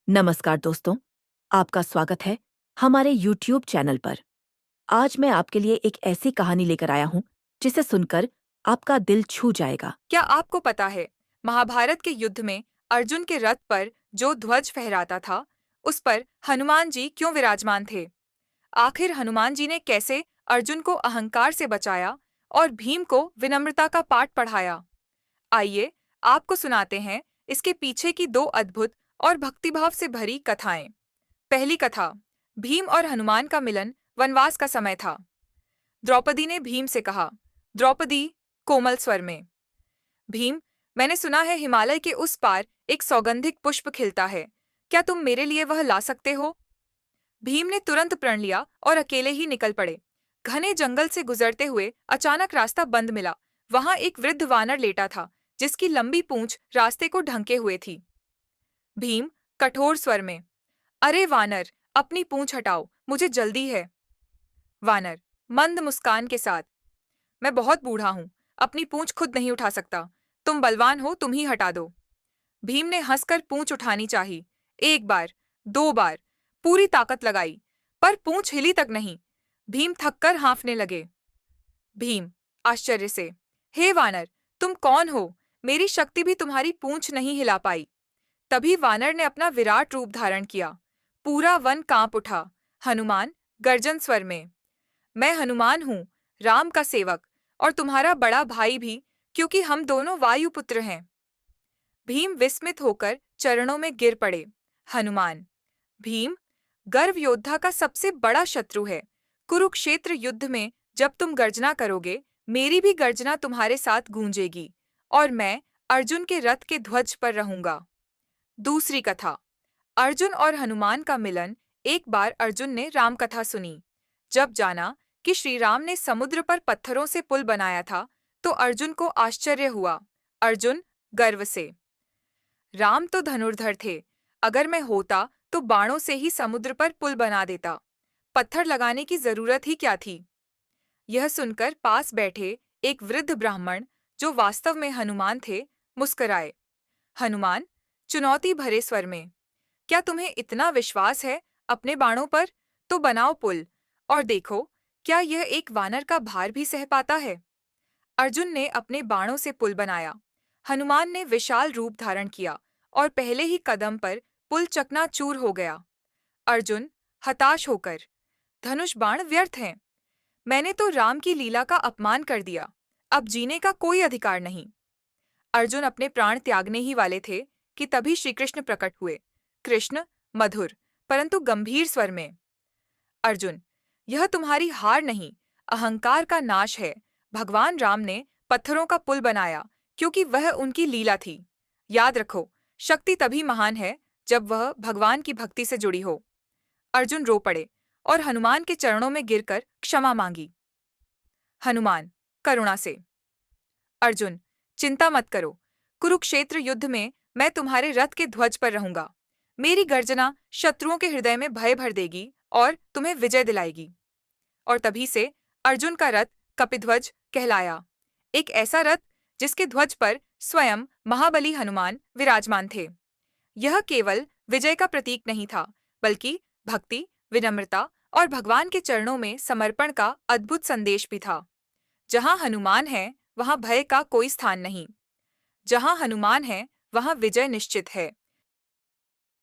नमस्कार दोस्तों, आपका स्वागत है हमारे YouTube चैनल पर। आज मैं आपके लिए एक ऐसी कहानी लेकर आया हूँ जिसे सुनकर आपका दिल छू जाएगा। क्या आपको पता है महाभारत के युद्ध में अर्जुन के रथ पर जो ध्वज फहराता था, उस पर हनुमान जी क्यों विराजमान थे? आखिर हनुमान जी ने कैसे अर्जुन को अहंकार से बचाया और भीम को विनम्रता का पाठ पढ़ाया? आइए, आपको सुनाते हैं इसके पीछे की दो अद्भुत और भक्तिभाव से भरी कथाएं। पहली कथा, भीम और हनुमान का मिलन वनवास का समय था। द्रौपदी ने भीम से कहा, द्रौपदी, कोमल स्वर में, भीम, मैंने सुना है हिमालय के उस पार एक सौगंधिक पुष्प खिलता है। क्या तुम मेरे लिए वह ला सकते हो? भीम ने तुरंत प्रण लिया और अकेले ही निकल पड़े। घने जंगल से गुजरते हुए अचानक रास्ता बंद मिला। वहां एक वृद्ध वानर लेटा था, जिसकी लंबी पूंछ रास्ते को ढंके हुए थी। भीम, कठोर स्वर में, अरे वानर, अपनी पूंछ हटाओ, मुझे जल्दी है। वानर, मंद मुस्कान के साथ, मैं बहुत बूढ़ा हूं, अपनी पूंछ खुद नहीं उठा सकता। तुम बलवान हो, तुम ही हटा दो। भीम ने हंसकर पूंछ उठानी चाही। एक बार, दो बार, पूरी ताकत लगाई, पर पूंछ हिली तक नहीं। भीम थककर हाँफने लगे। भीम, आश्चर्य से, हे वानर, तुम कौन हो? मेरी शक्ति भी तुम्हारी पूंछ नहीं हिला पाई। तभी वानर ने अपना विराट रूप धारण किया। पूरा वन कांप उठा। हनुमान, गर्जन स्वर में, मैं हनुमान हूँ, राम का सेवक, और तुम्हारा बड़ा भाई भी, क्योंकि हम दोनों वायुपुत्र हैं। भीम विस्मित होकर चरणों में गिर पड़े। हनुमान, भीम, गर्व योद्धा का सबसे बड़ा शत्रु है। कुरुक्षेत्र युद्ध में जब तुम गर्जना करोगे, मेरी भी गर्जना तुम्हारे साथ गूंजेगी, और मैं अर्जुन के रथ के ध्वज पर रहूंगा। दूसरी कथा, अर्जुन और हनुमान का मिलन। एक बार अर्जुन ने राम कथा सुनी। जब जाना कि श्री राम ने समुद्र पर पत्थरों से पुल बनाया था, तो अर्जुन को आश्चर्य हुआ। अर्जुन, गर्व से, राम तो धनुर्धर थे, अगर मैं होता तो बाणों से ही समुद्र पर पुल बना देता। पत्थर लगाने की जरूरत ही क्या थी? यह सुनकर पास बैठे एक वृद्ध ब्राह्मण, जो वास्तव में हनुमान थे, मुस्कुराए। हनुमान, चुनौती भरे स्वर में, क्या तुम्हें इतना विश्वास है अपने बाणों पर? तो बनाओ पुल, और देखो, क्या यह एक वानर का भार भी सह पाता है? अर्जुन ने अपने बाणों से पुल बनाया। हनुमान ने विशाल रूप धारण किया, और पहले ही कदम पर पुल चकनाचूर हो गया। अर्जुन, हताश होकर, धनुष बाण व्यर्थ हैं। मैंने तो राम की लीला का अपमान कर दिया, अब जीने का कोई अधिकार नहीं। अर्जुन अपने प्राण त्यागने ही वाले थे कि तभी श्री कृष्ण प्रकट हुए। कृष्ण, मधुर परंतु गंभीर स्वर में, अर्जुन, यह तुम्हारी हार नहीं, अहंकार का नाश है। भगवान राम ने पत्थरों का पुल बनाया क्योंकि वह उनकी लीला थी। याद रखो, शक्ति तभी महान है जब वह भगवान की भक्ति से जुड़ी हो। अर्जुन रो पड़े और हनुमान के चरणों में गिरकर क्षमा मांगी। हनुमान, करुणा से, अर्जुन, चिंता मत करो, कुरुक्षेत्र युद्ध में मैं तुम्हारे रथ के ध्वज पर रहूंगा। मेरी गर्जना शत्रुओं के हृदय में भय भर देगी और तुम्हें विजय दिलाएगी। और तभी से अर्जुन का रथ कपिध्वज कहलाया, एक ऐसा रथ जिसके ध्वज पर स्वयं महाबली हनुमान विराजमान थे। यह केवल विजय का प्रतीक नहीं था, बल्कि भक्ति, विनम्रता और भगवान के चरणों में समर्पण का अद्भुत संदेश भी था। जहां हनुमान है, वहां भय का कोई स्थान नहीं। जहां हनुमान है, वहां विजय निश्चित है।